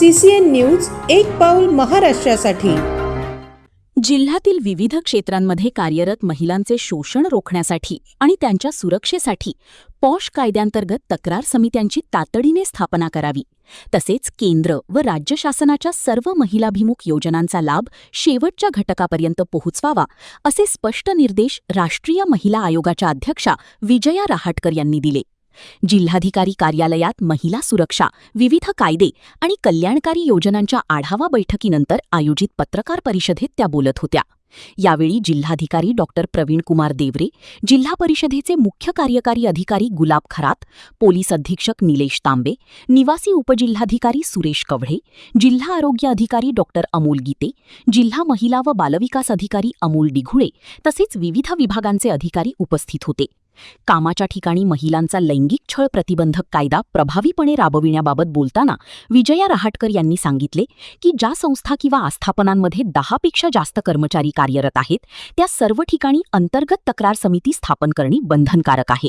CCN news एक पाऊल महाराष्ट्रासाठी। जिल्ह्यातील विविध क्षेत्रांमध्ये कार्यरत महिलांचे शोषण रोखण्यासाठी आणि त्यांच्या सुरक्षेसाठी पॉश कायद्यांतर्गत तक्रार समित्यांची तातडीने स्थापना करावी, तसेच केंद्र व राज्य शासनाच्या सर्व महिलाभिमुख योजनांचा लाभ शेवटच्या घटकापर्यंत पोहोचवावा, असे स्पष्ट निर्देश राष्ट्रीय महिला आयोगाच्या अध्यक्षा विजया रहाटकर यांनी दिले। जिल्हाधिकारी कार्यालयात महिला सुरक्षा, विविध कायदे आणि कल्याणकारी योजनांच्या आढावा बैठकीनंतर आयोजित पत्रकार परिषदेत त्या बोलत होत्या। यावेळी जिल्हाधिकारी डॉक्टर प्रवीण कुमार देवरे, जिल्हा परिषदेचे मुख्य कार्यकारी अधिकारी गुलाब खरात, पोलीस अधीक्षक निलेश तांबे, निवासी उपजिल्हाधिकारी सुरेश कवढे, जिल्हा आरोग्य अधिकारी डॉक्टर अमोल गीते, जिल्हा महिला व बालविकास अधिकारी अमोल डिघुळे तसेच विविध विभागांचे अधिकारी उपस्थित होते। कामाच्या ठिकाणी महिलांचा लैंगिक छळ प्रतिबंधक कायदा प्रभावीपणे राबविण्याबाबत बोलताना विजया रहाटकर यांनी सांगितले की ज्या संस्था किंवा आस्थापनांमध्ये 10 पेक्षा जास्त कर्मचारी कार्यरत आहेत त्या सर्व ठिकाणी अंतर्गत तक्रार समिती स्थापन करणे बंधनकारक आहे।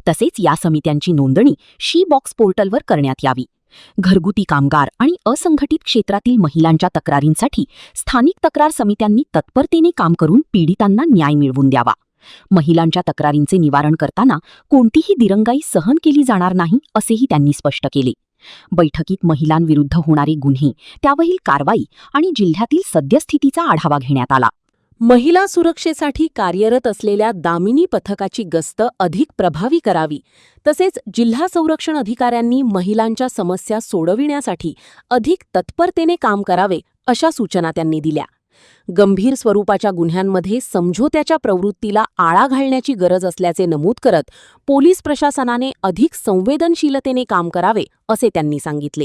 तसेच या समित्यांची नोंदणी शी बॉक्स पोर्टलवर करण्यात यावी। घरगुती कामगार आणि असंघटित क्षेत्रातील महिलांच्या तक्रारींसाठी स्थानिक तक्रार समित्यांनी तत्परतेने काम करून पीडितांना न्याय मिळवून द्यावा। महिलांच्या तक्रारींचे निवारण करताना कोणतीही दिरंगाई सहन केली जाणार नाही, असेही त्यांनी स्पष्ट केले। बैठकीत महिलांविरुद्ध होणारे गुन्हे, त्यावरील कारवाई आणि जिल्ह्यातील सद्यस्थितीचा आढावा घेण्यात आला। महिला सुरक्षेसाठी कार्यरत असलेल्या दामिनी पथकाची गस्त अधिक प्रभावी करावी, तसेच जिल्हा संरक्षण अधिकाऱ्यांनी महिलांच्या समस्या सोडविण्यासाठी अधिक तत्परतेने काम करावे, अशा सूचना त्यांनी दिल्या। गंभीर स्वरूपाच्या गुन्ह्यांमध्ये समझोत्याच्या प्रवृत्तीला आळा घालण्याची गरज असल्याचे नमूद करत पोलीस प्रशासनाने अधिक संवेदनशीलतेने काम करावे, असे त्यांनी सांगितले।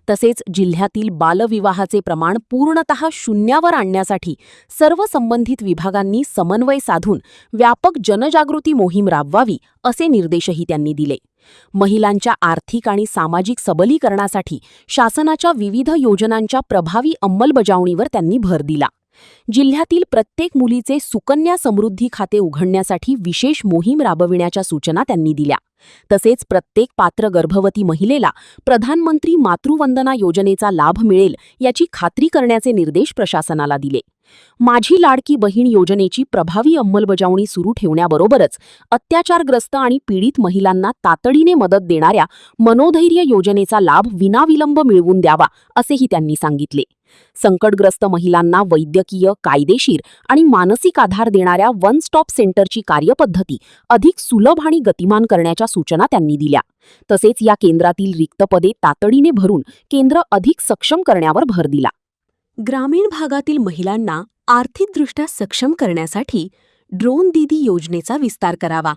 तसेच जिल्ह्यातील बालविवाहाचे प्रमाण पूर्णतः शून्यावर आणण्यासाठी सर्व संबंधित विभागांनी समन्वय साधून व्यापक जनजागृती मोहीम राबवावी, असे निर्देशही त्यांनी दिले। महिलांच्या आर्थिक आणि सामाजिक सबलीकरणासाठी शासनाच्या विविध योजनांच्या प्रभावी अंमलबजावणीवर त्यांनी भर दिला। जिल्ह्यातील प्रत्येक मुलीचे सुकन्या समृद्धी खाते उघडण्यासाठी विशेष मोहीम राबविण्याच्या सूचना त्यांनी दिल्या। तसेच प्रत्येक पात्र गर्भवती महिलेला प्रधानमंत्री मातृवंदना योजनेचा लाभ मिळेल याची खात्री करण्याचे निर्देश प्रशासनाला दिले। माझी लाडकी बहीण योजनेची प्रभावी अंमलबजावणी सुरू ठेवण्याबरोबरच अत्याचारग्रस्त आणि पीडित महिलांना तातडीने मदत देणाऱ्या मनोधैर्य योजनेचा लाभ विनाविलंब मिळवून द्यावा, असेही त्यांनी सांगितले। संकटग्रस्त महिलांना वैद्यकीय, कायदेशीर आणि मानसिक आधार देणाऱ्या वन स्टॉप सेंटरची कार्यपद्धती अधिक सुलभ आणि गतिमान करण्याच्या सूचना त्यांनी दिल्या। तसेच या केंद्रातील रिक्त पदे तातडीने भरून केंद्र अधिक सक्षम करण्यावर भर दिला। ग्रामीण भागातील महिलांना आर्थिकदृष्ट्या सक्षम करण्यासाठी ड्रोन दीदी योजनेचा विस्तार करावा।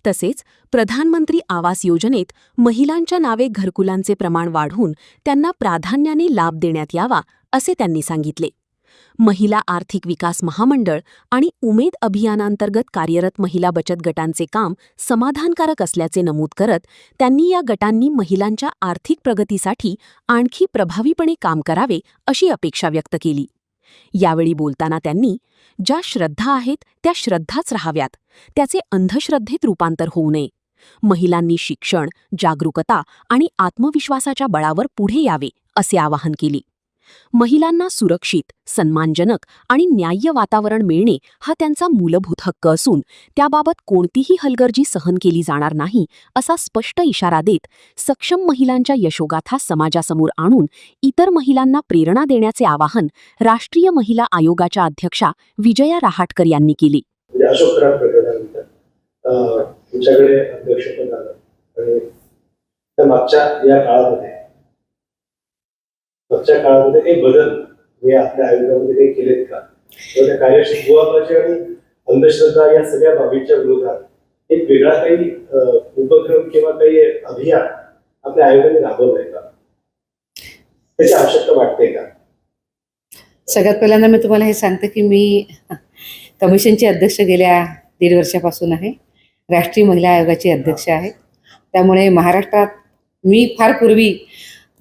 तसेच प्रधानमंत्री आवास योजनेत महिलांच्या नावे घरकुलांचे प्रमाण वाढवून त्यांना प्राधान्याने लाभ देण्यात यावा, असे त्यांनी सांगितले। महिला आर्थिक विकास महामंडळ आणि उमेद अभियानांतर्गत कार्यरत महिला बचत गटांचे काम समाधानकारक असल्याचे नमूद करत त्यांनी या गटांनी महिलांच्या आर्थिक प्रगतीसाठी आणखी प्रभावीपणे काम करावे, अशी अपेक्षा व्यक्त केली। यावेळी बोलताना त्यांनी ज्या श्रद्धा आहेत त्या श्रद्धाच राहाव्यात, त्याचे अंधश्रद्धेत रूपांतर होऊ नये। महिलांनी शिक्षण, जागरूकता आणि आत्मविश्वासाच्या बळावर पुढे यावे, असे आवाहन केले। महिलांना सुरक्षित, सन्मानजनक आणि न्याय्य वातावरण मिळणे हा त्यांचा मूलभूत हक्क असून त्याबाबत कोणतीही हलगर्जी सहन केली जाणार नाही, असा स्पष्ट इशारा देत सक्षम महिलांच्या यशोगाथा समाजासमोर आणून इतर महिलांना प्रेरणा देण्याचे आवाहन राष्ट्रीय महिला आयोगाच्या अध्यक्षा विजया रहाटकर यांनी केले। तुमच्याकडे अध्यक्षपद आलं आणि मागच्या काळामध्ये काही बदल हे आपल्या आयोगामध्ये काही केलेत का? त्या कार्यशील भूहक्काची आणि अंधश्रद्धा या सगळ्या बाबींच्या विरोधात एक वेगळा काही उपक्रम किंवा काही अभियान आपल्या आयोगाने राबवलंय का? त्याची आवश्यकता वाटते का? सगळ्यात पहिल्यांदा मी तुम्हाला हे सांगते की मी कमिशनची अध्यक्ष गेल्या 1.5 वर्षापासून आहे, राष्ट्रीय महिला आयोगाची अध्यक्ष आहे। त्यामुळे महाराष्ट्रात मी फार पूर्वी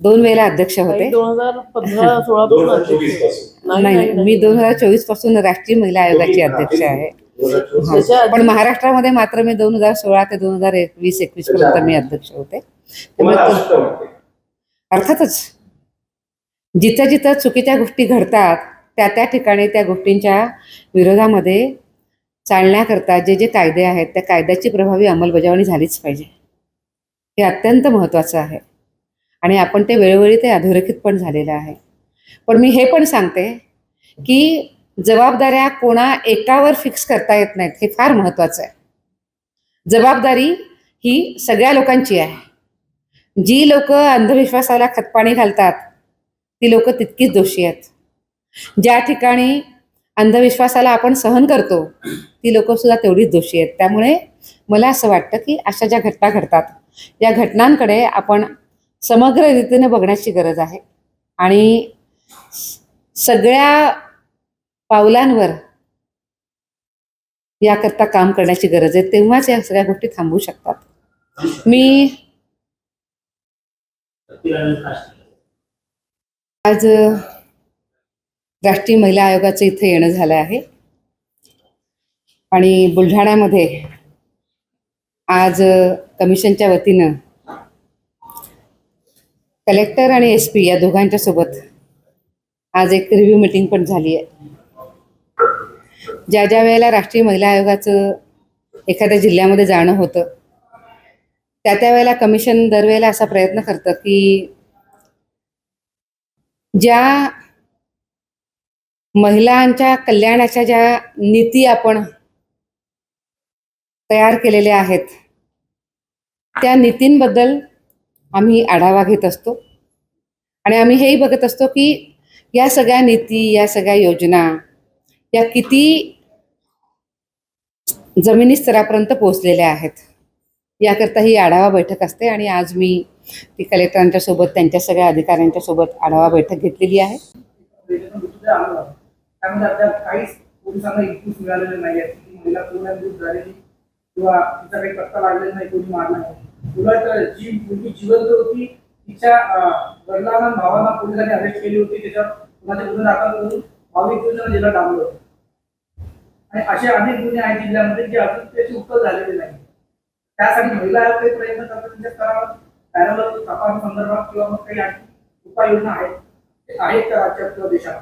2 वेळेला अध्यक्ष होते। 2015-16 नाही, मी 2024 पासून राष्ट्रीय महिला आयोगाची अध्यक्ष आहे। पण महाराष्ट्रामध्ये मात्र मी 2016 ते 2021 पर्यंत मी अध्यक्ष होते। त्यामुळे अर्थातच जिथं जिथं चुकीच्या गोष्टी घडतात त्या त्या ठिकाणी त्या गोष्टींच्या विरोधामध्ये चालण्याकरता जे जे कायदे आहेत त्या कायद्याची प्रभावी अंमलबजावणी झालीच पाहिजे. हे अत्यंत महत्त्वाचं आहे आणि आपण ते वेळोवेळी ते अधोरेखित पण झालेलं आहे. पण मी हे पण सांगते की जबाबदाऱ्या कोणा एकावर फिक्स करता येत नाहीत, हे फार महत्त्वाचं आहे. जबाबदारी ही सगळ्या लोकांची आहे. जी लोक अंधविश्वासाला खतपाणी घालतात ती लोक तितकीच दोषी आहेत. ज्या ठिकाणी अंधविश्वासाला आपण सहन करतो ती लोक सुद्धा तेवढीच दोषी आहेत. त्यामुळे मला असं वाटतं की अशा ज्या घटना घडतात या घटनांकडे आपण समग्र रीतीने बघण्याची गरज आहे आणि सगळ्या पावलांवर याकरता काम करण्याची गरज आहे. तेव्हाच या सगळ्या गोष्टी थांबू शकतात. मी आज राष्ट्रीय महिला आयोगाचं इथे येणं झालं आहे आणि बुलढाण्यामध्ये आज कमिशनच्या वतीनं कलेक्टर आणि SP या दोघांच्या सोबत आज एक रिव्ह्यू मीटिंग पण झाली आहे. ज्या ज्या वेळेला राष्ट्रीय महिला आयोगाचं एखाद्या जिल्ह्यामध्ये जाणं होतं त्या त्या वेळेला कमिशन दरवेळेला असा प्रयत्न करतं की ज्या महिलांच्या कल्याणाच्या ज्या नीती आपण तयार केलेल्या आहेत त्या नीतींबद्दल आम्ही आढावा घेत असतो आणि आम्ही हेही बघत असतो की या सगळ्या नीती, या सगळ्या योजना या किती जमिनी स्तरापर्यंत पोहोचलेल्या आहेत. याकरता ही आढावा बैठक असते आणि आज मी ती कलेक्टरांच्या सोबत त्यांच्या सगळ्या अधिकाऱ्यांच्या सोबत आढावा बैठक घेतलेली आहे. त्यामध्ये अद्याप काहीच पोलिसांना इनपुट मिळालेले नाही आहेत की महिला पूर्ण मृत झालेली किंवा तिचा काही पत्ता लागलेला नाही, कोणी मारला नाही. उलट जी मुलगी जिवंत होती तिच्या वडिलांना भावांना पोलिसांनी अरेस्ट केली होती. त्याच्यावर कुणाचे गुन्हे दाखल करून 22 दिवसांना जेलात डांबलं होतं आणि असे अनेक गुन्हे आहेत जिल्ह्यामध्ये जे अजून त्याची उत्तर झालेले नाही. त्यासाठी महिला आयोग काही प्रयत्न करतात त्यांच्या स्तरावर पॅरलल तपास संदर्भात किंवा मग काही आणखी उपाययोजना आहेत का राज्यात किंवा देशात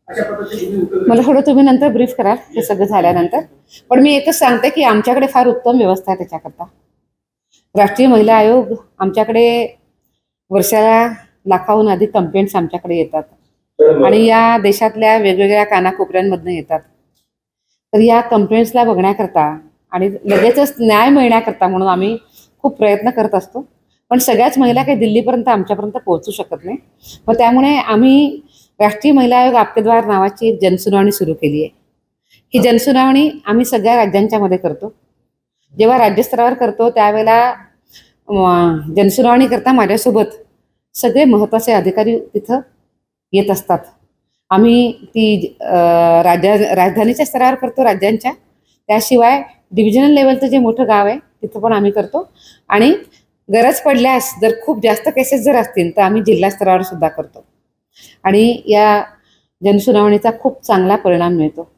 अशा पद्धतीने. मला थोडं तुम्ही नंतर ब्रीफ कराल हे सगळं झाल्यानंतर. पण मी एकच सांगते की आमच्याकडे फार उत्तम व्यवस्था आहे त्याच्याकरता. राष्ट्रीय महिला आयोग आमच्याकडे वर्षाला लाखाहून अधिक कंप्लेंट्स आमच्याकडे येतात आणि या देशातल्या वेगवेगळ्या कानाकोपऱ्यांमधनं येतात. तर या कंप्लेंट्सला बघण्याकरता आणि लगेचच न्याय मिळण्याकरता म्हणून आम्ही खूप प्रयत्न करत असतो. पण सगळ्याच महिला काही दिल्लीपर्यंत आमच्यापर्यंत पोहोचू शकत नाही. मग त्यामुळे आम्ही राष्ट्रीय महिला आयोग आपके द्वार नावाची एक जनसुनावणी सुरू केली आहे. ही जनसुनावणी आम्ही सगळ्या राज्यांच्या मध्ये करतो. जेव्हा राज्यस्तरावर करतो त्यावेळेला जनसुनावणी करता माझ्यासोबत सगळे महत्त्वाचे अधिकारी तिथं येत असतात. आम्ही ती राजधानीच्या स्तरावर करतो राज्यांच्या. त्याशिवाय डिव्हिजनल लेवलचं जे मोठं गाव आहे तिथं पण आम्ही करतो आणि गरज पडल्यास जर खूप जास्त केसेस जर असतील तर आम्ही जिल्हा स्तरावर सुद्धा करतो आणि या जनसुनावणीचा खूप चांगला परिणाम मिळतो.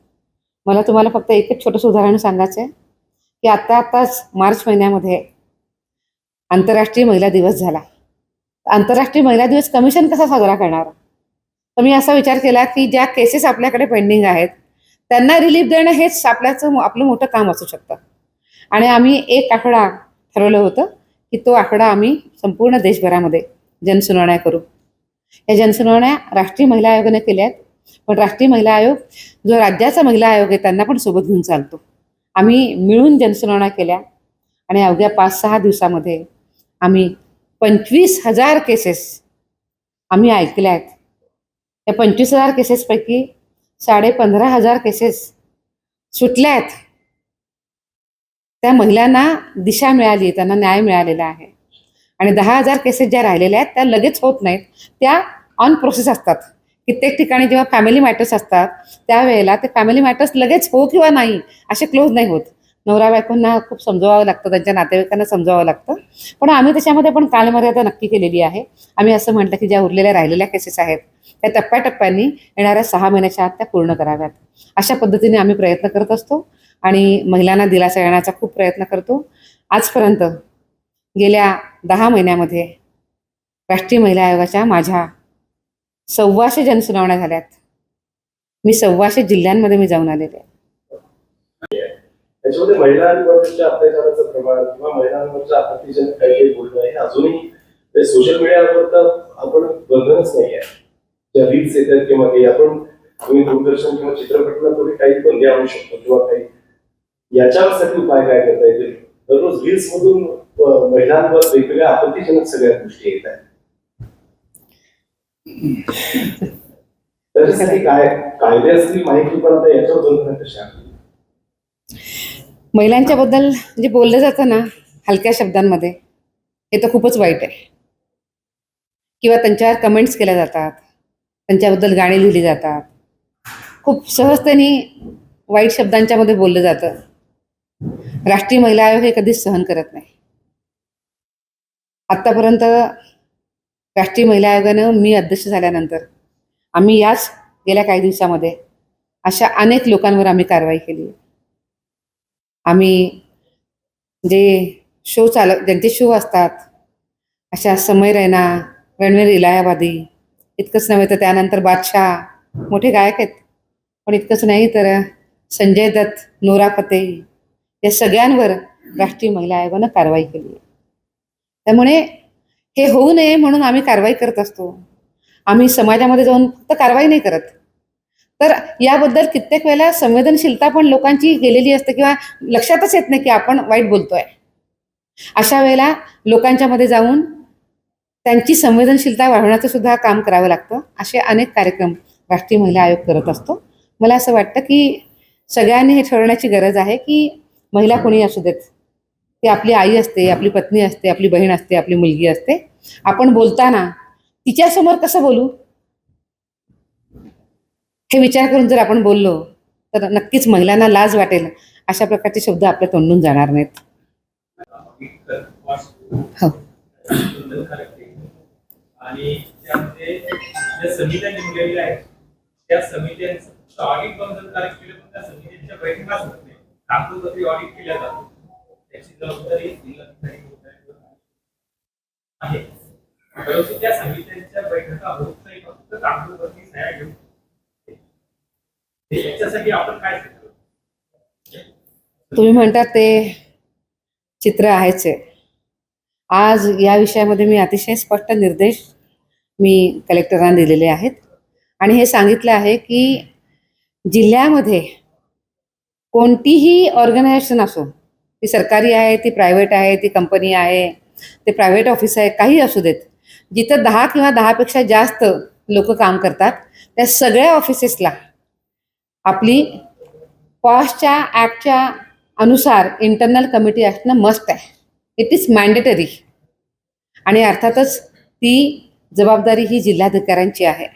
मला तुम्हाला फक्त एकच छोटंसं उदाहरण सांगायचं आहे की आत्ताच मार्च महिन्यामध्ये आंतरराष्ट्रीय महिला दिवस झाला. आंतरराष्ट्रीय महिला दिवस कमिशन कसा साजरा करणार. तर मी असा विचार केला की ज्या केसेस आपल्याकडे पेंडिंग आहेत त्यांना रिलीफ देणं हेच आपलं मोठं काम असू शकतं आणि आम्ही एक आठवडा ठरवलं होतं की तो आठवडा आम्ही संपूर्ण देशभरामध्ये जनसुनावण्या करू. या जनसुनावण्या राष्ट्रीय महिला आयोगाने केल्या आहेत. पण राष्ट्रीय महिला आयोग जो राज्याचा महिला आयोग आहे त्यांना पण सोबत घेऊन चालतो. आम्ही मिळून जनसुनावण्या केल्या आणि अवघ्या 5-6 दिवसामध्ये आम्ही 25,000 केसेस आम्ही ऐकल्या आहेत. या 25,000 केसेसपैकी 15,500 केसेस सुटल्या आहेत. त्या महिलांना दिशा मिळाली, त्यांना न्याय मिळालेला आहे आणि 10,000 केसेस ज्या राहिलेल्या आहेत त्या लगेच होत नाहीत, त्या ऑन प्रोसेस असतात. कित्येक ठिकाणी जेव्हा फॅमिली मॅटर्स असतात त्यावेळेला ते फॅमिली मॅटर्स लगेच हो किंवा नाही असे क्लोज नाही होत. नवरा बायकोंना खूप समजवावं लागतं, त्यांच्या नातेवाईकांना समजावं लागतं. पण आम्ही त्याच्यामध्ये पण कालमर्यादा नक्की केलेली आहे. आम्ही असं म्हटलं की ज्या उरलेल्या राहिलेल्या केसेस आहेत त्या टप्प्याटप्प्यांनी येणाऱ्या 6 महिन्याच्या आत त्या पूर्ण कराव्यात. अशा पद्धतीने आम्ही प्रयत्न करत असतो आणि महिलांना दिलासा देण्याचा खूप प्रयत्न करतो. आजपर्यंत गेल्या 10 महिन्यामध्ये राष्ट्रीय महिला आयोगाच्या माझ्या 1,200 जनसुनावण्या झाल्यात. मी 1,200 जिल्ह्यांमध्ये मी जाऊन आलेले आहे. त्याच्यामध्ये महिलांवरच्या अत्याचाराचं प्रमाण किंवा महिलांवरच्या आपत्तीजनक काही काही बोलणं हे अजूनही सोशल मीडियावर तर आपण बंधनच नाही आहे. ज्या रील्स येतात किंवा काही आपण तुम्ही दूरदर्शन किंवा चित्रपटाला थोडी काही बंदी आणू शकतो किंवा काही याच्यासाठी उपाय काय करता येतील. दररोज रील्स मधून महिलांवर वेगवेगळ्या आपत्तीजनक सगळ्या गोष्टी येत आहेत. त्याच्यासाठी काय कायदे असतील माहिती पण आता याच्यावर बंधनं कशा महिलांच्या बद्दल जे बोललं जातं ना हलक्या शब्दांमध्ये, हे तर खूपच वाईट आहे. किंवा त्यांच्यावर कमेंट्स केल्या जातात, त्यांच्याबद्दल गाणी लिहिली जातात, खूप सहजतेने वाईट शब्दांच्या मध्ये बोललं जातं. राष्ट्रीय महिला आयोग हे कधीच सहन करत नाही. आत्तापर्यंत राष्ट्रीय महिला आयोगानं मी अध्यक्ष झाल्यानंतर आम्ही याच गेल्या काही दिवसामध्ये अशा अनेक लोकांवर आम्ही कारवाई केली. आम्ही जे ज्यांचे शो असतात, अशा समय रैना, रणवीर इलाहाबादी, इतकंच नव्हे तर त्यानंतर बादशाह, मोठे गायक आहेत. पण इतकंच नाही तर संजय दत्त, नोरा फतेही, या सगळ्यांवर राष्ट्रीय महिला आयोगानं कारवाई केली आहे. त्यामुळे हे होऊ नये म्हणून आम्ही कारवाई करत असतो. आम्ही समाजामध्ये जाऊन फक्त कारवाई नाही करत, तर याबद्दल कित्येक वेळेला संवेदनशीलता पण लोकांची गेलेली असते किंवा लक्षातच येत नाही की आपण वाईट बोलतोय. अशा वेळेला लोकांच्या मध्ये जाऊन त्यांची संवेदनशीलता वाढवण्याचं सुद्धा काम करावं लागतं. असे अनेक कार्यक्रम राष्ट्रीय महिला आयोग करत असतो. मला असं वाटतं की सगळ्यांनी हे ठरवण्याची गरज आहे की महिला कोणी असू देत, ती आपली आई असते, आपली पत्नी असते, आपली बहीण असते, आपली मुलगी असते. आपण बोलताना तिच्यासमोर कसं बोलू हे विचार करून जर आपण बोललो तर नक्कीच महिलांना लाज वाटेल. अशा प्रकारचे शब्द आपल्या तोंडून जाणार नाहीत. हो. आणि त्यामध्ये ज्या समित्या नेमलेल्या आहेत त्या समित्यांचं ऑडिट बंधनकारक केलं, पण त्या समित्यांच्या बैठकाच होत नाही. कागदोपत्री ऑडिट केल्या जातो, त्याची जबाबदारी जिल्हाधिकारी आहे. परंतु त्या समित्यांच्या बैठका होत नाही, फक्त कागदोपत्री सह्या घेऊन. याच्यासाठी आपण काय करतो? तुम्ही म्हणतात ते चित्र आहेच आहे. आज या विषयामध्ये मी अतिशय स्पष्ट निर्देश मी कलेक्टरांना दिलेले आहेत आणि हे सांगितलं आहे की जिल्ह्यामध्ये कोणतीही ऑर्गनायझेशन असो, ती सरकारी आहे, ती प्रायव्हेट आहे, ती कंपनी आहे, ते प्रायव्हेट ऑफिस आहे, काही असू देत, जिथं 10 किंवा 10पेक्षा जास्त लोक काम करतात त्या सगळ्या ऑफिसेसला आपली पॉशच्या ॲक्टच्या अनुसार इंटरनल कमिटी असणं मस्ट आहे. It is mandatory. आणि अर्थातच ती जबाबदारी ही जिल्हाधिकाऱ्यांची आहे.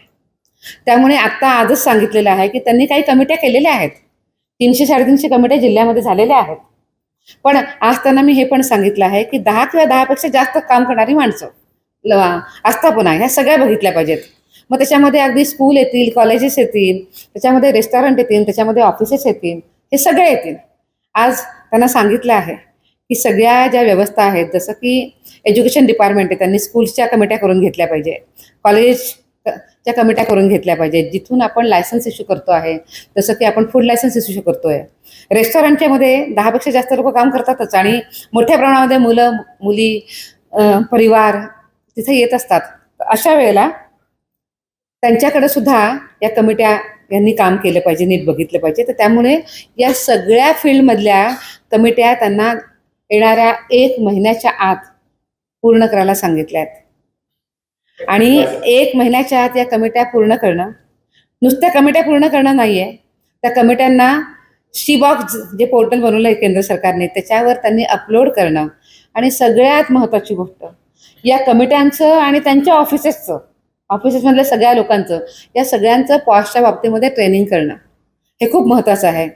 त्यामुळे आत्ता आजच सांगितलेलं आहे की त्यांनी काही कमिट्या केलेल्या आहेत. 300-350 कमिट्या जिल्ह्यामध्ये झालेल्या आहेत. पण आज त्यांना मी हे पण सांगितलं आहे की 10 किंवा 10पेक्षा जास्त काम करणारी माणसं आस्थापना ह्या सगळ्या बघितल्या पाहिजेत. मग त्याच्यामध्ये अगदी स्कूल येतील, कॉलेजेस येतील, त्याच्यामध्ये रेस्टॉरंट येतील, त्याच्यामध्ये ऑफिसेस येतील, हे सगळे येतील. आज त्यांना सांगितलं आहे की सगळ्या ज्या व्यवस्था आहेत, जसं की एज्युकेशन डिपार्टमेंट आहे, त्यांनी स्कूल्सच्या कमिट्या करून घेतल्या पाहिजे, कॉलेजच्या कमिट्या करून घेतल्या पाहिजे, जिथून आपण लायसन्स इश्यू करतो आहे, जसं की आपण फूड लायसन्स इश्यू करतोय. रेस्टॉरंटच्या मध्ये 10पेक्षा जास्त लोक काम करतातच आणि मोठ्या प्रमाणामध्ये मुलं, मुली, परिवार तिथे येत असतात. अशा वेळेला त्यांच्याकडे सुद्धा या कमिट्या यांनी काम केलं पाहिजे, नीट बघितलं पाहिजे. तर त्यामुळे या सगळ्या फील्डमधल्या कमिट्या त्यांना येणाऱ्या 1 महिन्याच्या आत पूर्ण करायला सांगितल्या आहेत. आणि 1 महिन्याच्या आत या कमिट्या पूर्ण करणं, नुसत्या कमिट्या पूर्ण करणं नाही आहे, त्या कमिट्यांना शी-बॉक्स जे पोर्टल बनवलं आहे केंद्र सरकारने त्याच्यावर त्यांनी अपलोड करणं. आणि सगळ्यात महत्त्वाची गोष्ट, या कमिट्यांचं आणि त्यांच्या ऑफिसेसमधल्या सगळ्या लोकांचं, या सगळ्यांचं पॉशच्या बाबतीमध्ये ट्रेनिंग करणं हे खूप महत्त्वाचं आहे.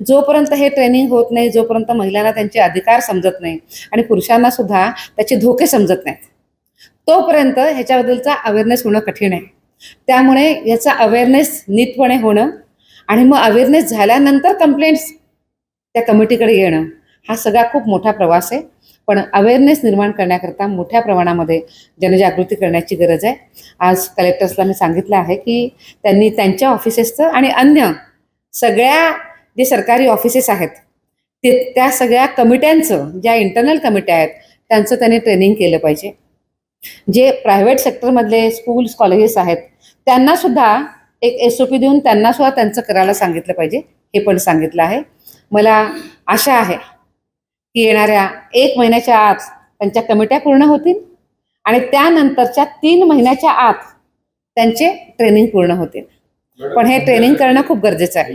जोपर्यंत हे ट्रेनिंग होत नाही, जोपर्यंत महिलांना त्यांचे अधिकार समजत नाही आणि पुरुषांना सुद्धा त्याचे धोके समजत नाहीत, तोपर्यंत ह्याच्याबद्दलचा अवेअरनेस होणं कठीण आहे. त्यामुळे याचा अवेअरनेस नीटपणे होणं आणि मग अवेअरनेस झाल्यानंतर कंप्लेंट्स त्या कमिटीकडे येणं, हा सगळा खूप मोठा प्रवास आहे. पण अवेअरनेस निर्माण करण्याकरता मोठ्या प्रमाणामध्ये जनजागृती करण्याची गरज आहे. आज कलेक्टर्सला मी सांगितलं आहे की त्यांनी त्यांच्या ऑफिसेसचं आणि अन्य सगळ्या जे सरकारी ऑफिसेस आहेत त्या सगळ्या कमिट्यांचं, ज्या इंटरनल कमिट्या आहेत त्यांचं त्यांनी ट्रेनिंग केलं पाहिजे. जे प्रायव्हेट सेक्टरमधले स्कूल्स कॉलेजेस आहेत त्यांनासुद्धा एक SOP देऊन त्यांनासुद्धा त्यांचं करायला सांगितलं पाहिजे, हे पण सांगितलं आहे. मला आशा आहे की येणाऱ्या 1 महिन्याच्या आत त्यांच्या कमिट्या पूर्ण होतील आणि त्यानंतरच्या 3 महिन्याच्या आत त्यांचे ट्रेनिंग पूर्ण होतील. पण हे ट्रेनिंग करणं खूप गरजेचं आहे.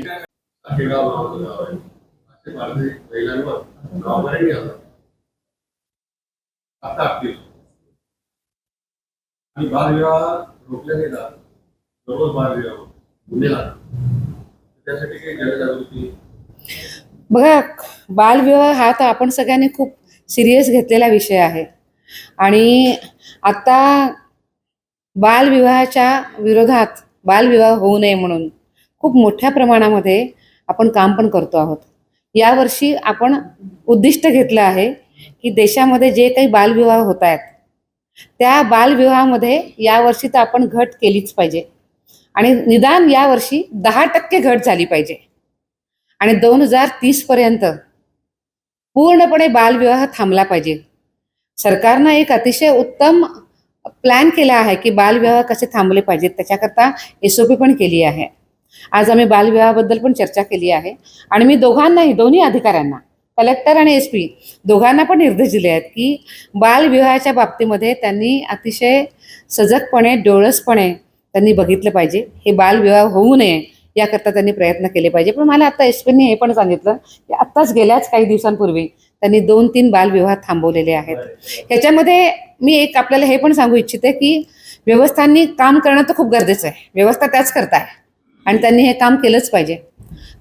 आणि बालविवाह रोखल्या गेला, सर्व बालविवाह गुन्हे लागतात, त्यासाठी काही जनजागृती. बघा, बालविवाह हा तर आपण सगळ्यांनी खूप सिरियस घेतलेला विषय आहे आणि आता बालविवाहाच्या विरोधात, बालविवाह होऊ नये म्हणून खूप मोठ्या प्रमाणामध्ये आपण काम पण करतो आहोत. यावर्षी आपण उद्दिष्ट घेतलं आहे की देशामध्ये जे काही बालविवाह होत आहेत त्या बालविवाहामध्ये यावर्षी तर आपण घट केलीच पाहिजे आणि निदान यावर्षी 10% घट झाली पाहिजे आणि 2030 पर्यंत पूर्णपणे बालविवाह थांबला पाहिजे. सरकारनं एक अतिशय उत्तम प्लॅन केला आहे की बालविवाह कसे थांबले पाहिजेत, त्याच्याकरता SOP पण केली आहे. आज आम्ही बालविवाहाबद्दल पण चर्चा केली आहे आणि मी दोन्ही अधिकाऱ्यांना, कलेक्टर आणि SP दोघांना पण निर्देश दिले आहेत की बालविवाहाच्या बाबतीमध्ये त्यांनी अतिशय सजगपणे, डोळसपणे त्यांनी बघितलं पाहिजे. हे बालविवाह होऊ नये याकरता त्यांनी प्रयत्न केले पाहिजे. पण मला आता SPनी हे पण सांगितलं की आत्ताच गेल्याच काही दिवसांपूर्वी त्यांनी 2-3 बालविवाह थांबवलेले आहेत. ह्याच्यामध्ये मी एक आपल्याला हे पण सांगू इच्छिते की व्यवस्थांनी काम करणं तर खूप गरजेचं आहे. व्यवस्था त्याच करताय आणि त्यांनी हे काम केलंच पाहिजे.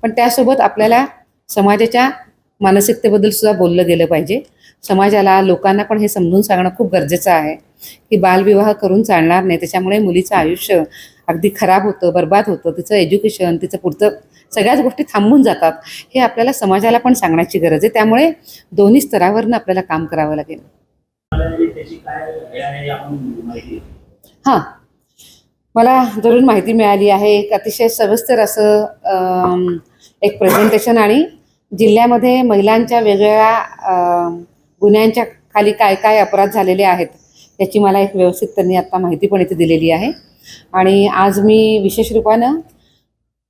पण त्यासोबत आपल्याला समाजाच्या मानसिकतेबद्दल सुद्धा बोललं गेलं पाहिजे. समाजाला, लोकांना पण हे समजून सांगणं खूप गरजेचं आहे की बालविवाह करून चालणार नाही. त्याच्यामुळे मुलीचं आयुष्य अगदी खराब होतं, बर्बाद होतं, तिचं एज्युकेशन, तिचं पुढचं सगळ्याच गोष्टी थांबून जातात. हे आपल्याला समाजाला पण सांगण्याची गरज आहे. त्यामुळे दोन्ही स्तरावरनं आपल्याला काम करावं लागेल. हां, मला जरूर माहिती मिळाली आहे. एक अतिशय सविस्तर असं एक प्रेझेंटेशन आणि जिल्ह्यामध्ये महिलांच्या वेगवेगळ्या गुन्ह्यांच्या खाली काय काय अपराध झालेले आहेत याची मला एक व्यवस्थित त्यांनी आत्ता माहिती पण इथे दिलेली आहे. आणि आज मी विशेष रूपानं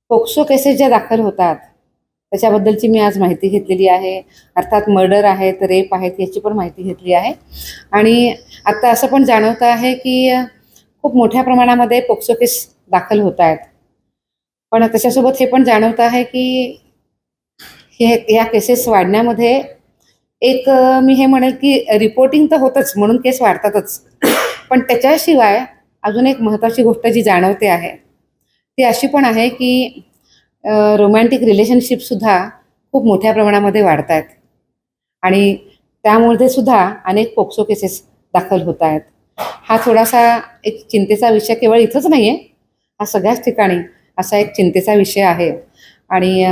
पोक्सो केसेस ज्या दाखल होतात त्याच्याबद्दलची मी आज माहिती घेतलेली आहे. अर्थात मर्डर आहेत, रेप आहेत याची पण माहिती घेतली आहे. आणि आत्ता असं पण जाणवतं आहे की खूप मोठ्या प्रमाणामध्ये पोक्सो केस दाखल होत आहेत. पण त्याच्यासोबत हे पण जाणवतं आहे की ह्या केसेस वाढण्यामध्ये एक मी हे म्हणेल की रिपोर्टिंग तर होतंच म्हणून केस वाढतातच, पण त्याच्याशिवाय अजून एक महत्त्वाची गोष्ट जी जाणवते आहे ती अशी पण आहे की रोमॅन्टिक रिलेशनशिपसुद्धा खूप मोठ्या प्रमाणामध्ये वाढत आहेत आणि त्यामुळे सुद्धा अनेक पोक्सो केसेस दाखल होत आहेत. हा थोडासा एक चिंतेचा विषय केवळ इथंच नाही आहे, हा सगळ्याच ठिकाणी असा एक चिंतेचा विषय आहे. आणि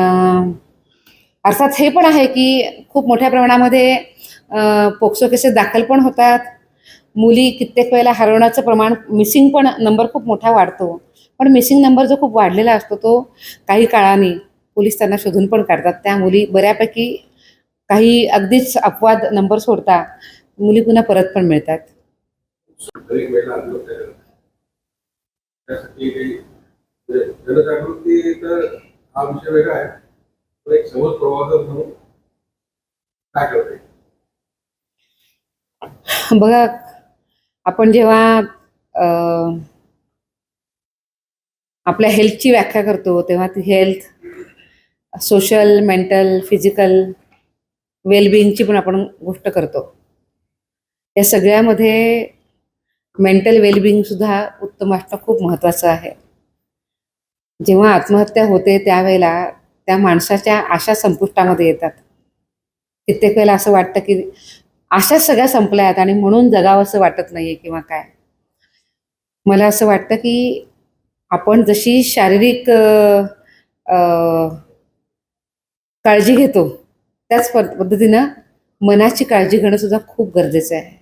अर्थात हे पण आहे की खूप मोठ्या प्रमाणामध्ये पोक्सो केसेस दाखल पण होतात. मुली कित्येक वेळेला हरवण्याचं प्रमाण, मिसिंग पण नंबर खूप मोठा वाढतो. पण मिसिंग नंबर जो खूप वाढलेला असतो तो काही काळाने पोलीस त्यांना शोधून पण काढतात. त्या मुली बऱ्यापैकी काही अगदीच अपवाद नंबर सोडता मुली पुन्हा परत पण मिळतात. जनजागृती तर हा विषय वेगळा आहे, पण एक समज प्रवर्धक म्हणून काय करते. बघा, आपण जेव्हा आपल्या हेल्थची व्याख्या करतो तेव्हा ती हेल्थ सोशल, मेंटल, फिजिकल वेलबिंगची पण आपण गोष्ट करतो. या सगळ्यामध्ये मेंटल वेलबिंगसुद्धा उत्तम असणं खूप महत्त्वाचं आहे. जेव्हा आत्महत्या होते त्यावेळेला त्या माणसाच्या आशा संपुष्टामध्ये येतात. कित्येक वेळेला असं वाटतं की आशा सगळ्या संपल्या आहेत आणि म्हणून जगावं असं वाटत नाही आहे किंवा काय. मला असं वाटतं की आपण जशी शारीरिक काळजी घेतो त्याच पद्धतीनं मनाची काळजी घेणं सुद्धा खूप गरजेचं आहे.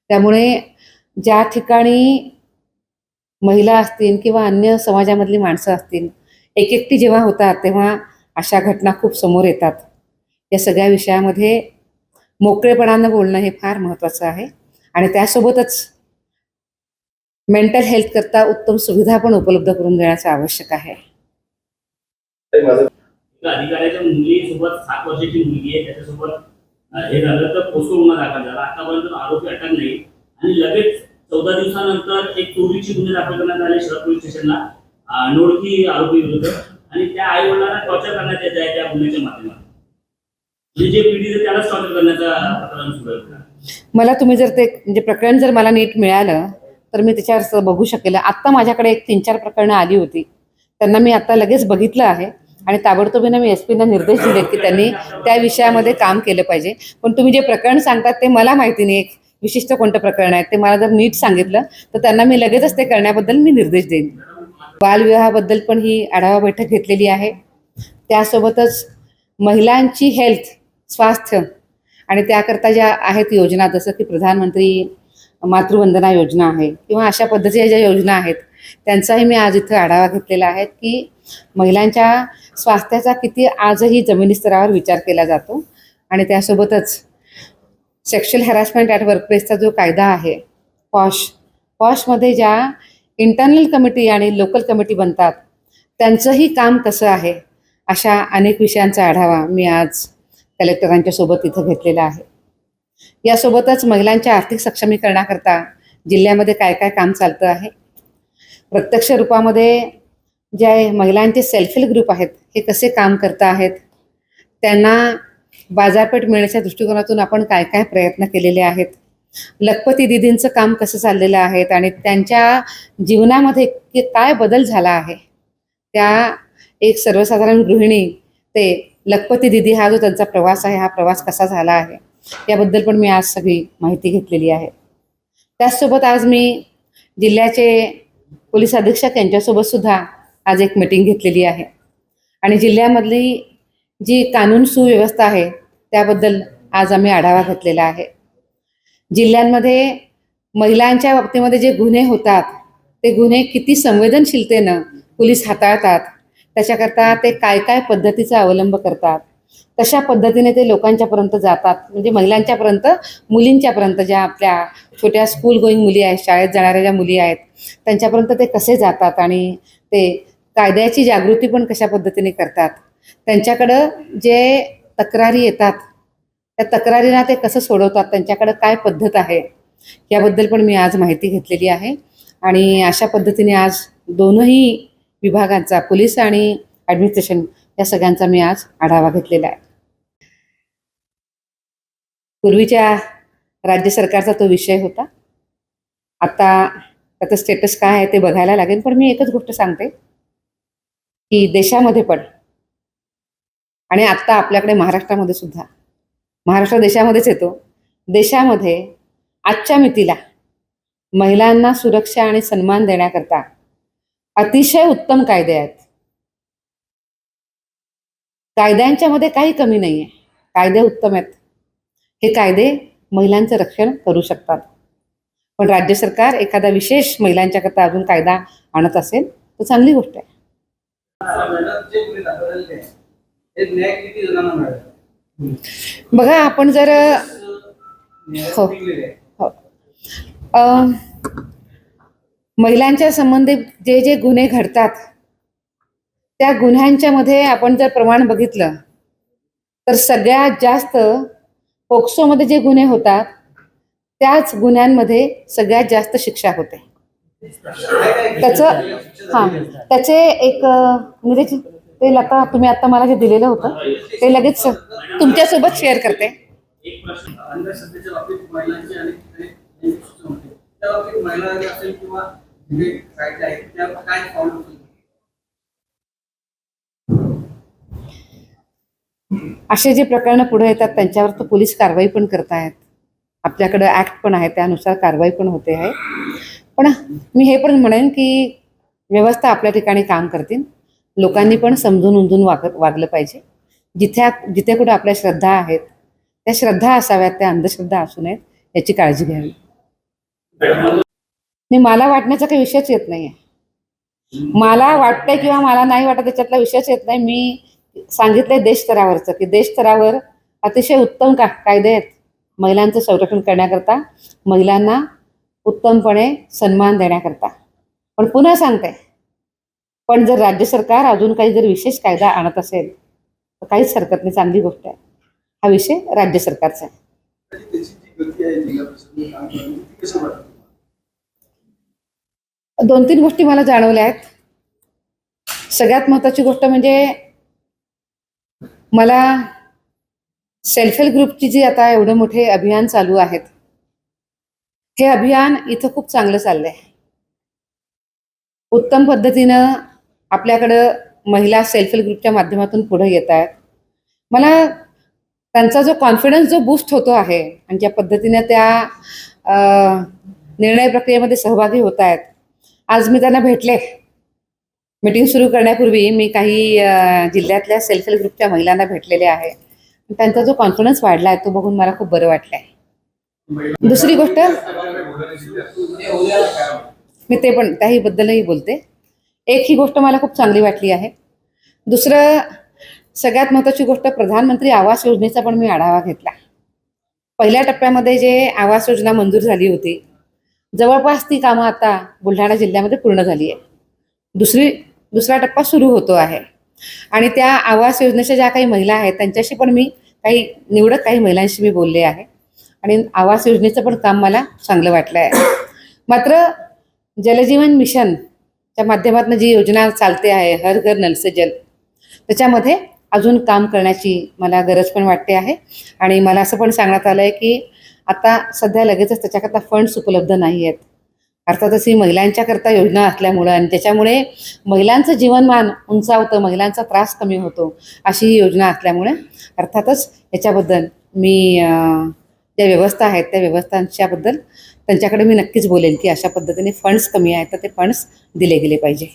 त्यामुळे ज्या ठिकाणी महिला असतील किंवा अन्य समाजामधली माणसं असतील, एकटी जेव्हा होतात तेव्हा अशा घटना खूप समोर येतात. या सगळ्या विषयामध्ये मोकळेपणानं बोलणं हे फार महत्त्वाचं आहे आणि त्यासोबतच मेंटल हेल्थ करता उत्तम सुविधा पण उपलब्ध करून देण्याचं आवश्यक आहे. ताई, माझं एका अधिकाऱ्याच्या मुलीसोबत 7 वर्षाची मुलगी आहे, त्याच्यासोबत हे झालं तर पोस्को गुन्हा दाखल झाला. आतापर्यंत आरोपी अटक नाही आणि लगेच 14 दिवसानंतर एक चोरीची गुन्हे दाखल करण्यात आले शहर पोलीस स्टेशनला अनोळखी आरोपी विरुद्ध आणि त्या आई वडिलांना टॉर्चर करण्यात येत आहे त्या गुन्ह्याच्या माध्यमातून. म्हणजे जे पीडित आहे त्यालाच टॉर्चर करण्याचा प्रकरण सुरू आहे. मला तुम्ही जर ते म्हणजे प्रकरण जर मला नीट मिळालं तर मी त्याच्यावर बघू शकेल. आत्ता माझ्याकडे एक 3-4 प्रकरणं आली होती, त्यांना मी आता लगेच बघितलं आहे आणि ताबडतोबीनं मी SP ना निर्देश दिलेत की त्यांनी त्या विषयामध्ये काम केलं पाहिजे. पण तुम्ही जे प्रकरण सांगतात ते मला माहिती नाही, एक विशिष्ट कोणतं प्रकरण आहे ते मला जर नीट सांगितलं तर त्यांना मी लगेचच ते करण्याबद्दल मी निर्देश देईन. बालविवाहाबद्दल पण ही आढावा बैठक घेतलेली आहे. त्यासोबतच महिलांची हेल्थ, स्वास्थ्य आणि त्याकरता ज्या आहेत योजना, जसं की प्रधानमंत्री मातृवंदना योजना आहे किंवा अशा पद्धतीच्या ज्या योजना आहेत त्यांचाही मी आज इथं आढावा घेतलेला आहे की महिलांच्या स्वास्थ्याचा किती आजही जमिनी स्तरावर विचार केला जातो. आणि त्यासोबतच सेक्शुअल हॅरासमेंट ॲट वर्कप्लेसचा जो कायदा आहे पॉशमध्ये ज्या इंटरनल कमिटी आणि लोकल कमिटी बनतात त्यांचंही काम कसं आहे, अशा अनेक विषयांचा आढावा मी आज कलेक्टरांच्या सोबत इथं घेतलेला आहे. यासोबतच महिलांच्या आर्थिक सक्षमीकरणाकरता जिल्ह्यामध्ये काय काय काम चालतं आहे, प्रत्यक्ष रूपामध्ये जे महिलांचे सेल्फ हेल्प ग्रुप आहेत हे कसे काम करत आहेत, त्यांना बाजारपेठ मिळण्याच्या दृष्टिकोनातून आपण काय काय प्रयत्न केलेले आहेत, लखपती दीदींचं काम कसं चाललेलं आहे आणि त्यांच्या जीवनामध्ये काय बदल झाला आहे, त्या एक सर्वसाधारण गृहिणी ते लखपती दीदी हा जो त्यांचा प्रवास आहे, हा प्रवास कसा झाला आहे याबद्दल पण मी आज सगळी माहिती घेतलेली आहे. त्याचसोबत आज मी जिल्ह्याचे पोलीस अधीक्षक यांच्यासोबत सुद्धा आज एक मीटिंग घेतलेली आहे आणि जिल्ह्यामधली जी कानून सुव्यवस्था आहे त्याबद्दल आज आम्ही आढावा घेतलेला आहे. जिल्ह्यांमध्ये महिलांच्या बाबतीमध्ये जे गुन्हे होतात ते गुन्हे किती संवेदनशीलतेनं पोलीस हाताळतात, त्याच्याकरता ते काय काय पद्धतीचा अवलंब करतात, कशा पद्धतीने ते लोकांच्यापर्यंत जातात, म्हणजे महिलांच्यापर्यंत, मुलींच्यापर्यंत, ज्या आपल्या छोट्या स्कूल गोईंग मुली आहेत, शाळेत जाणाऱ्या ज्या मुली आहेत त्यांच्यापर्यंत ते कसे जातात आणि ते कायद्याची जागृती पण कशा पद्धतीने करतात, त्यांच्याकडं जे तक्रारी येतात त्या तक्रारींना ते कसं सोडवतात, त्यांच्याकडं काय पद्धत आहे याबद्दल पण मी आज माहिती घेतलेली आहे. आणि अशा पद्धतीने आज दोनही विभागांचा, पोलीस आणि ॲडमिनिस्ट्रेशन, या सगळ्यांचा मी आज आढावा घेतलेला आहे. पूर्वीच्या राज्य सरकारचा तो विषय होता, आता त्याचं स्टेटस काय आहे ते बघायला लागेल. पण मी एकच गोष्ट सांगते की देशामध्ये पण आणि आत्ता आपल्याकडे महाराष्ट्रामध्ये सुद्धा, महाराष्ट्र देशामध्येच येतो, देशामध्ये आजच्या मितीला महिलांना सुरक्षा आणि सन्मान देण्याकरता अतिशय उत्तम कायदे आहेत. कायद्यांच्या मध्ये काही कमी नाही आहे, कायदे उत्तम आहेत. हे कायदे महिलांचं रक्षण करू शकतात. पण राज्य सरकार एखादा विशेष महिलांच्याकरता अजून कायदा आणत असेल तर चांगली गोष्ट आहे. बघा, आपण जर हो हो महिलांच्या संबंधित जे जे गुन्हे घडतात त्या गुन्ह्यांच्या मध्ये आपण जर प्रमाण बघितलं तर सगळ्यात जास्त पोक्सोमध्ये जे गुन्हे होतात त्याच गुन्ह्यांमध्ये सगळ्यात जास्त शिक्षा होते. त्याचे एक म्हणजे ते लता तुम्ही आता मला जे दिलेलं होतं ते लगेच तुमच्यासोबत शेअर करते. एक प्रश्न अंधश्रद्धेच्या बाबतीत महिलांची आणि त्या बाबतीत महिला असेल किंवा जे कायदे आहेत त्यावर काय पाऊल उचलतात? असे जे प्रकरणं पुढे येतात त्यांच्यावर तर पोलीस कारवाई पण करतायत. आपल्याकडं ॲक्ट पण आहे, त्यानुसार कारवाई पण होते आहे. पण मी हे पण म्हणेन की व्यवस्था आपल्या ठिकाणी काम करतील. लोकांनी पण समजून उमजून वागलं पाहिजे. जिथे कुठं आपल्या श्रद्धा आहेत त्या श्रद्धा असाव्यात, त्या अंधश्रद्धा असू नयेत याची काळजी घ्यावी. आणि मला वाटण्याचा काही विषयच येत नाहीये. मला वाटतंय किंवा मला नाही वाटत त्याच्यातला विषयच येत नाही. मी सांगितलंय देश स्तरावरचं की देश स्तरावर अतिशय उत्तम कायदे आहेत महिलांचं संरक्षण करण्याकरता, महिलांना उत्तमपणे सन्मान देण्याकरता. पण पुन्हा सांगते, पण जर राज्य सरकार अजून काही जर विशेष कायदा आणत असेल तर काहीच हरकत नाही, चांगली गोष्ट आहे. हा विषय राज्य सरकारचा आहे. त्याची जी गती आहे जिल्हा परिषदेने काम करण्याची ती कसं वाटतं? 2-3 गोष्टी मला जाणवल्या आहेत. सगळ्यात महत्त्वाची गोष्ट म्हणजे मला सेल्फ हेल्प ग्रुपची जी आता एवढं मोठे अभियान चालू आहेत, हे अभियान इथं खूप चांगलं चाललंय. उत्तम पद्धतीनं आपल्याकडं महिला सेल्फ हेल्प ग्रुपच्या माध्यमातून पुढे येत आहेत. मला त्यांचा जो कॉन्फिडन्स जो बूस्ट होतो आहे आणि ज्या पद्धतीने त्या निर्णय प्रक्रियेमध्ये सहभागी होत आहेत. आज मी त्यांना भेटले. मीटिंग सुरू करण्यापूर्वी मी काही जिल्ह्यातल्या सेल्फ हेल्प ग्रुपच्या महिलांना भेटलेले आहे. त्यांचा जो कॉन्फिडन्स वाढला आहे तो बघून मला खूप बरं वाटलं आहे. दुसरी गोष्ट मी त्याही बद्दलही बोलते. एक ही गोष्ट मला खूप चांगली वाटली आहे. दुसरं सगळ्यात महत्त्वाची गोष्ट, प्रधानमंत्री आवास योजनेचा पण मी आढावा घेतला. पहिल्या टप्प्यामध्ये जे आवास योजना मंजूर झाली होती, जवळपास ती कामं आता बुलढाणा जिल्ह्यामध्ये पूर्ण झाली आहे. दुसरा टप्पा सुरू होतो आहे आणि त्या आवास योजनेच्या ज्या काही महिला आहेत त्यांच्याशी पण मी निवडक काही महिलांशी मी बोलले आहे आणि आवास योजनेचं पण काम मला चांगलं वाटलं आहे. मात्र जलजीवन मिशनच्या माध्यमातून जी योजना चालते आहे, हर घर नल से जल, त्याच्यामध्ये अजून काम करण्याची मला गरज पण वाटते आहे. आणि मला असं पण सांगण्यात आलं आहे की आता सध्या लगेचच त्याच्याकरता फंड्स उपलब्ध नाही आहेत. अर्थातच ही महिलांच्याकरता योजना असल्यामुळं आणि त्याच्यामुळे महिलांचं जीवनमान उंचावतं, महिलांचा त्रास कमी होतो अशी ही योजना असल्यामुळे अर्थातच याच्याबद्दल मी ज्या व्यवस्था आहेत त्या व्यवस्थांच्याबद्दल त्यांच्याकडे मी नक्कीच बोलेन की अशा पद्धतीने फंड्स कमी आहेत तर ते फंड्स दिले गेले पाहिजे.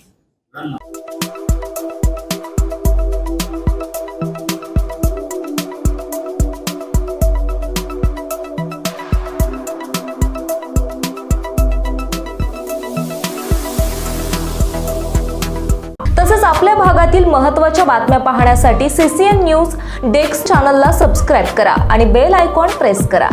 तसेच आपल्या भागातील महत्त्वाच्या बातम्या पाहण्यासाठी CCN न्यूज डेस्क चॅनलला सबस्क्राईब करा आणि बेल आयकॉन प्रेस करा.